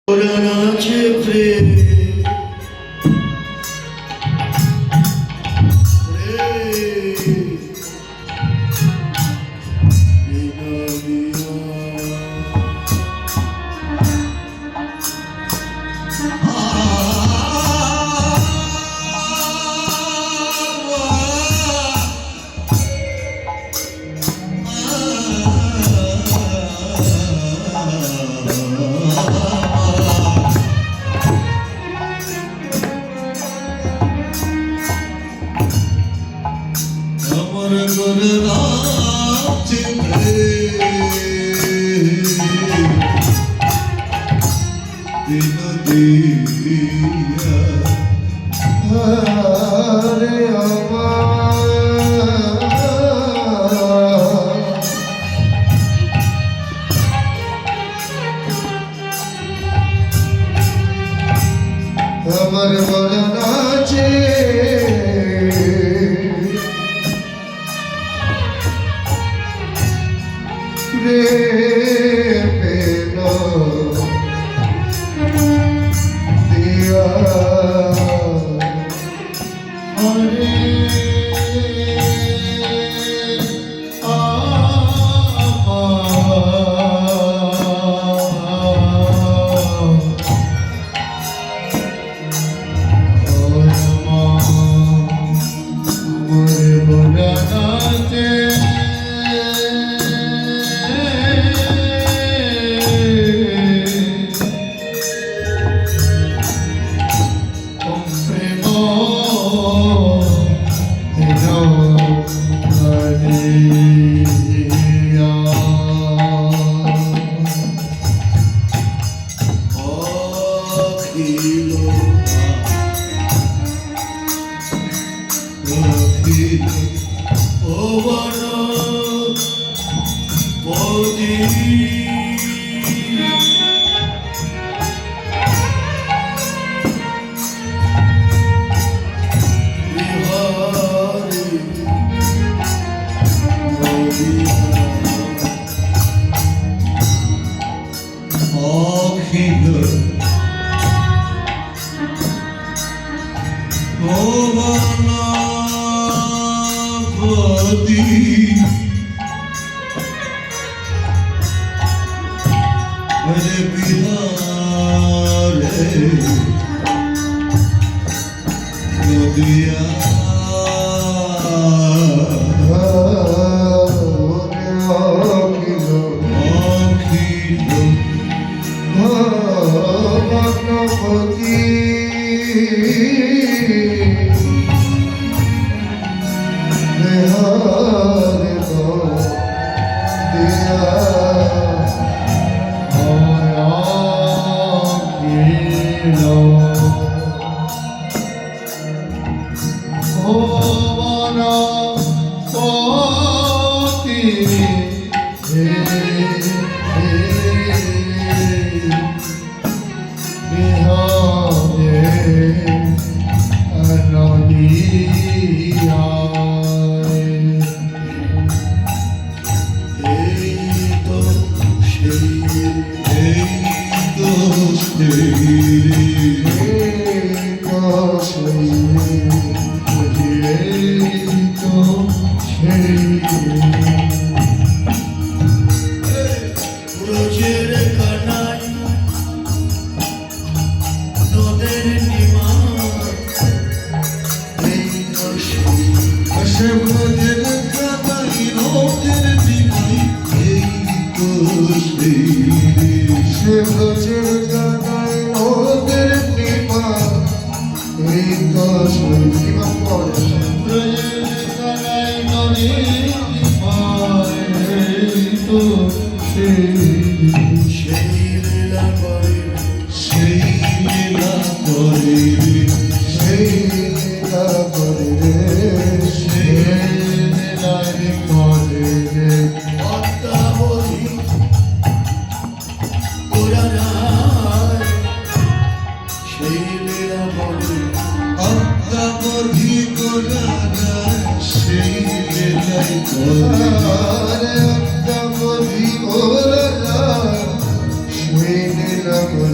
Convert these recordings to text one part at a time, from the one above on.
নাচে প্রেম আমার মরণ আছে রে পেলো দিয়া হরে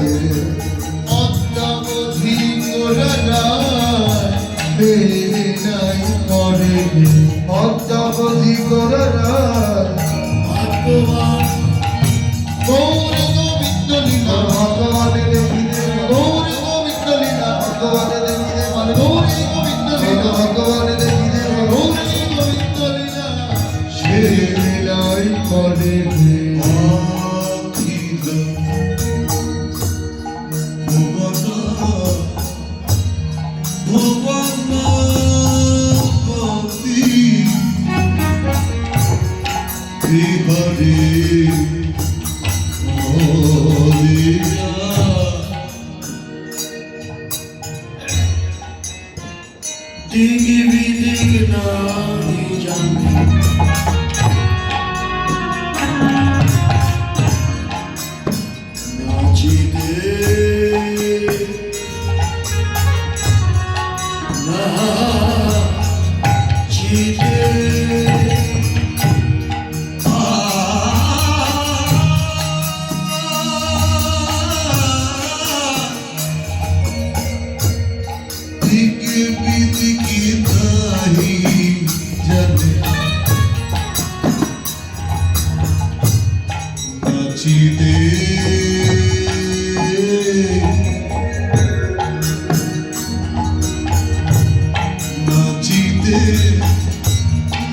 Hare নাই করে অদ্যাবধি করা ভগবান গৌর গোবিন্দ লীলা ভগবানের দেখিলে গৌর গোবিন্দ লীলা ভগবানের দেখিলে গৌর গোবিন্দ লীলা ভগবান দেখিলে গৌর গোবিন্দ লীলা সে নাই করে অখিল ভুবন ভুবনপতি বিহরে দিগ বিদিক নাহি জানি নাচিতে নাচিতে দিগ বিদিক নাহি জানে নাচিতে নাচিতে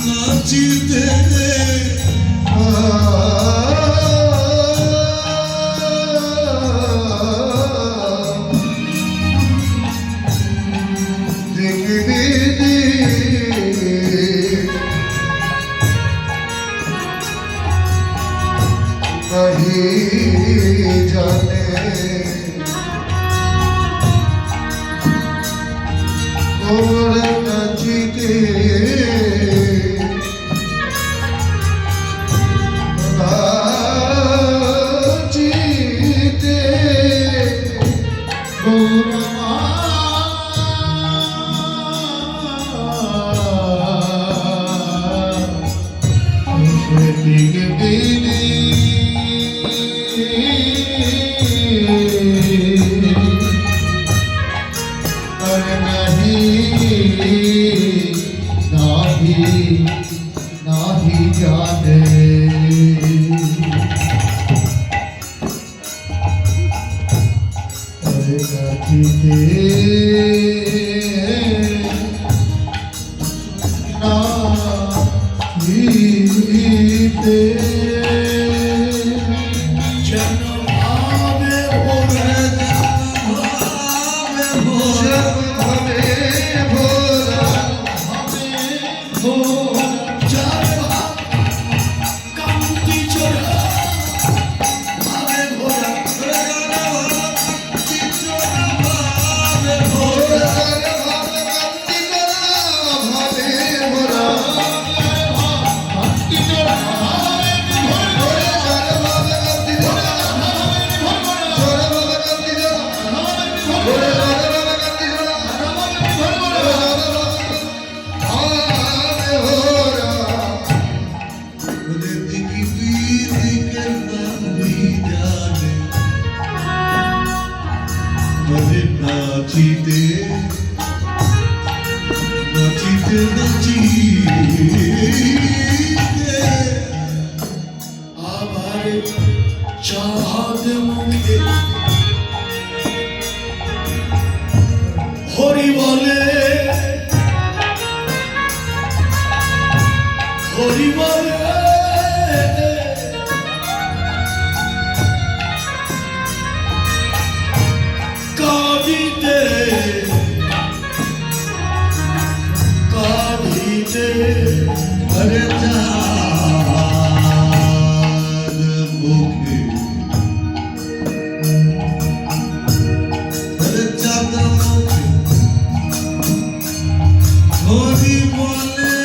নাচিতে জানে ওর নাচিতে নাচিতে নাহি জানে নাচিতে নাচিতে যেন ভাবে ভরে ভাবে ভরে ভাবে ভোলা নাচিতে নাচিতে নাচিতে আবার চাঁদ মুখে হরি বলে হরি বলে কাঁদিতে কাঁদিতে আরে চাঁদ মুখে আরে চাঁদ মুখে হরি বলে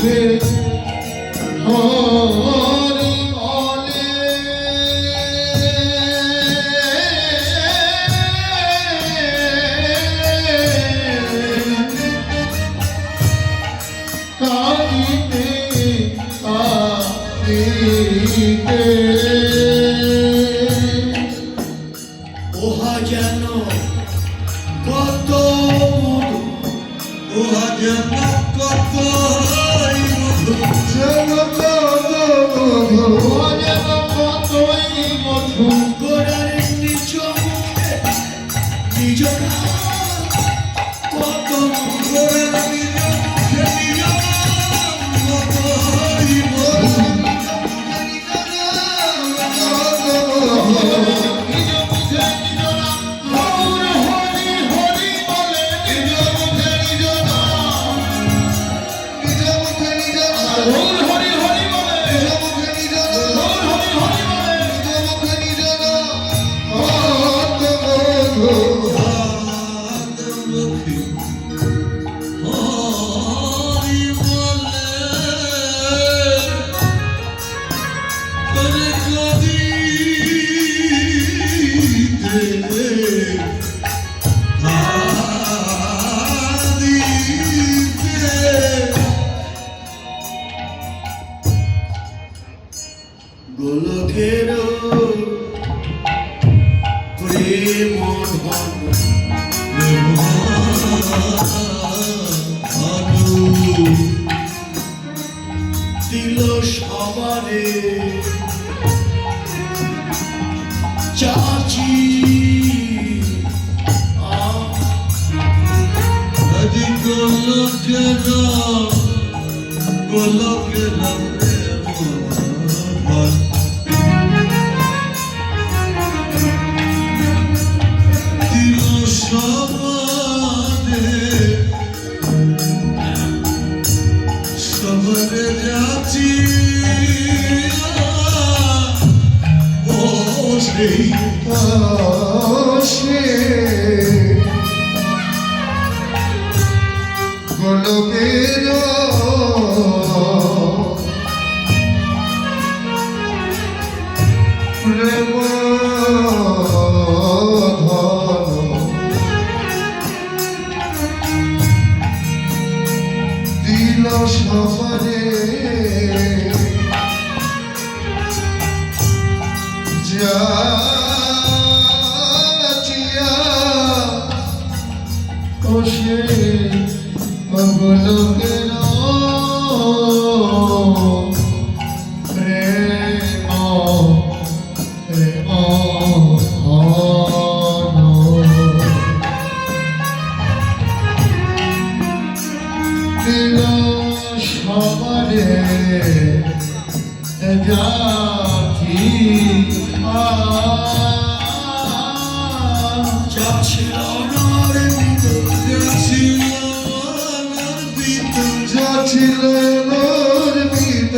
মুখে হরি বলে কাঁদিতে কাঁদিতে ওহা যেন কত ওহা যেন কতই মধুর যেন কত মধু যেন কতই মধু গোড়ার নিজ মুখে নিজ নাম কত করে নিজ মুখে নিজ কতই মধুর নিজ মুখে নিজ নাম গৌর হরি হরি বলে নিজ মুখে নিজ নাম নিজ মুখে নিজ নাম গৌর হরি হরি বলে নিজ মুখে নিজ নাম গৌর হরি হরি বলে নিজ মুখে নিজ নাম কত মধু মুখে হরি বলে করে গোলকের প্রেম ধন দিল সবারে চাচি আজি গোলকেরা গোলকেরা দিল সবারে সবারে যাচ্ছি ও সেই সে গোলকের প্রেম দিল সবারে যাচিয়া ও সে গোলকের প্রেম প্রেম দিল সবারে যাচ্ছি চাছিল নর্মিত যাচ্ছিল নর্মিত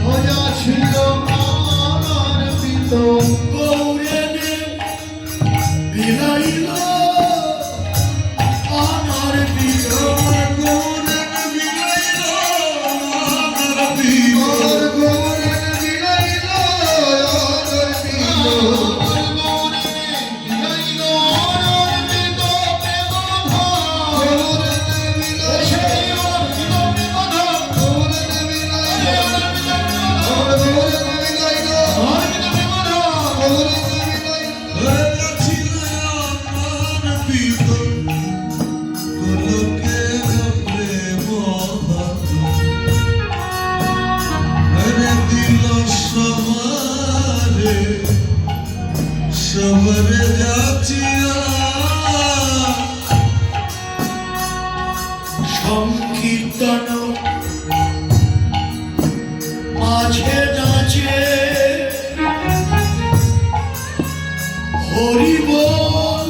ও যাচ্ছিল নর্মিত গৌরেনে বিলাইল আমার প্রিয় আর গৌরের বিলাইল নর্মিত সবরে যাচ্ছি সংকীর্তন মাঝে নাচে হরি বল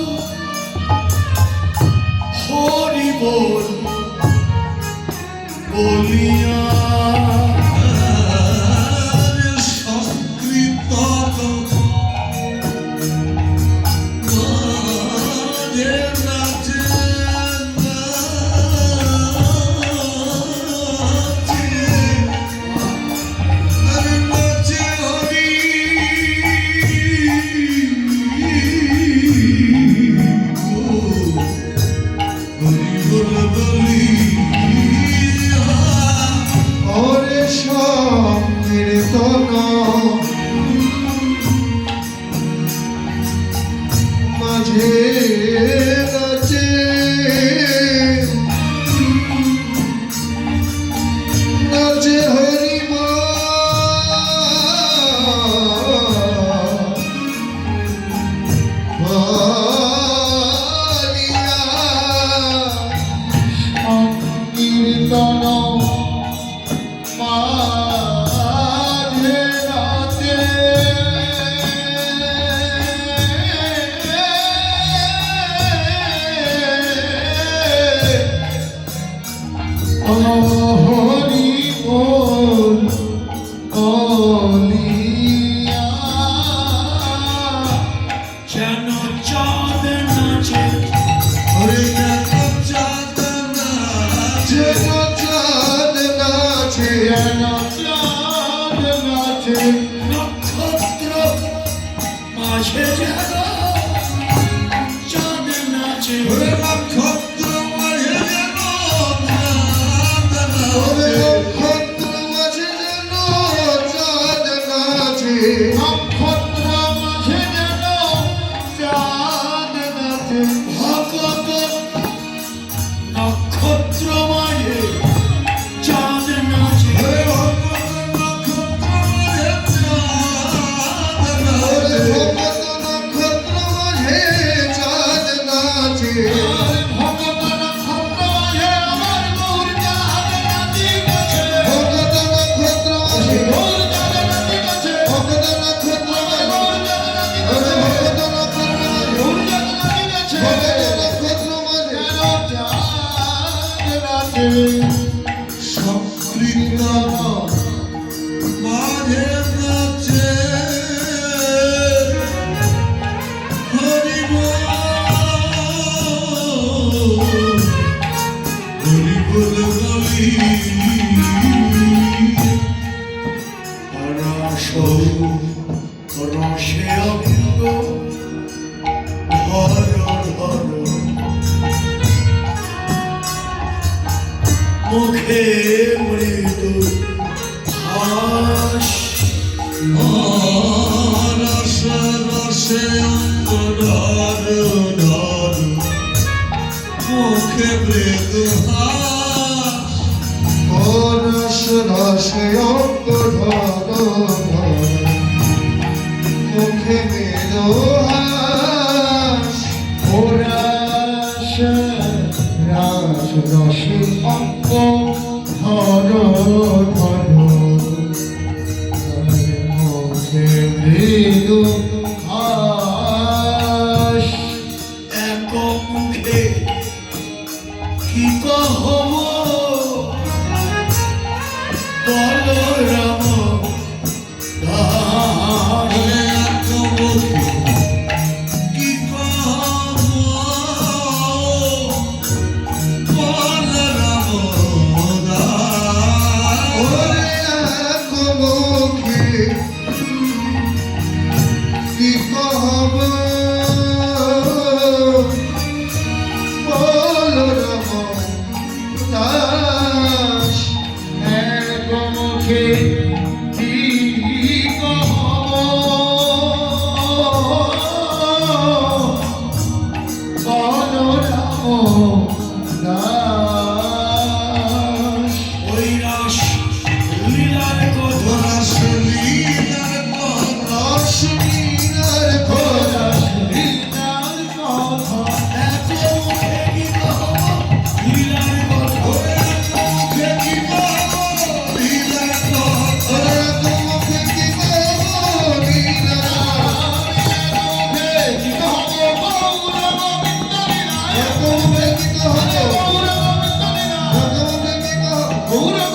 বলিয়া কীর্তন মাঝে নাচে নাচে হরি কীর্তন মাঝে নাচে হরি বল বলিয়া যেন চাঁদ নাচে ওরে দেখো চাঁদ নাচে যেন চাঁদ নাচে যেন চাঁদ নাচে নক্ষত্র মাঝে যেন চাঁদ নাচে ওরে নক্ষত্র মাঝে যেন চাঁদ ওরে নাচে নক্ষত্র মাঝে যেন চাঁদ নাচে নক্ষত্র মাঝে যেন চাঁদ নাচে ভগত নক্ষত্র মাঝে চাঁদ নাচে ওরে ভগবান নক্ষত্র মাঝে চাঁদ ওরে নাচে ভগত নক্ষত্র মাঝে চাঁদ নাচে ভগত নক্ষত্র মাঝে আমার গৌর চাঁদ নাচিতেছে ভগত নক্ষত্র মাঝে গৌর চাঁদ নাচিতেছে ভগত নক্ষত্র মাঝে গৌর চাঁদ নাচিতেছে ভগত নক্ষত্র মাঝে গৌর চাঁদ নাচিতেছে ভগত নক্ষত্র মাঝে চাঁদ নাচে সংকীর্তন মাঝে নাচে হরি বল বলি রস রসে অঙ্গ ধর ধর মুখে মৃদু হাস রস রসে অঙ্গ ধর ধর মুখে মৃদু হাস রস রস অঙ্গ ধর মুখে মেলো হাস ও রস রস রস অঙ্গ ধর ধর মুখে মৃদু হাস এক মুখে কি কহব বলরাম দাস কি বলরাম দাস ওরে এক মুখে কি কহব বলরাম দাস এক মুখে কি কহব বলরাম দাস ওই রস লীলার কথা রসলীলার কথা রসলীলার কথা লীলার কথা এক মুখে কি কহব লীলার কথা মুখে কি লীলার কথা ওরে মুখে কি কহব লীলার কি কহব গৌরব বিন্দলীলা এক মুখে কি কহব গৌরব বিন্দলীলা এক মুখে কি কহব গৌরব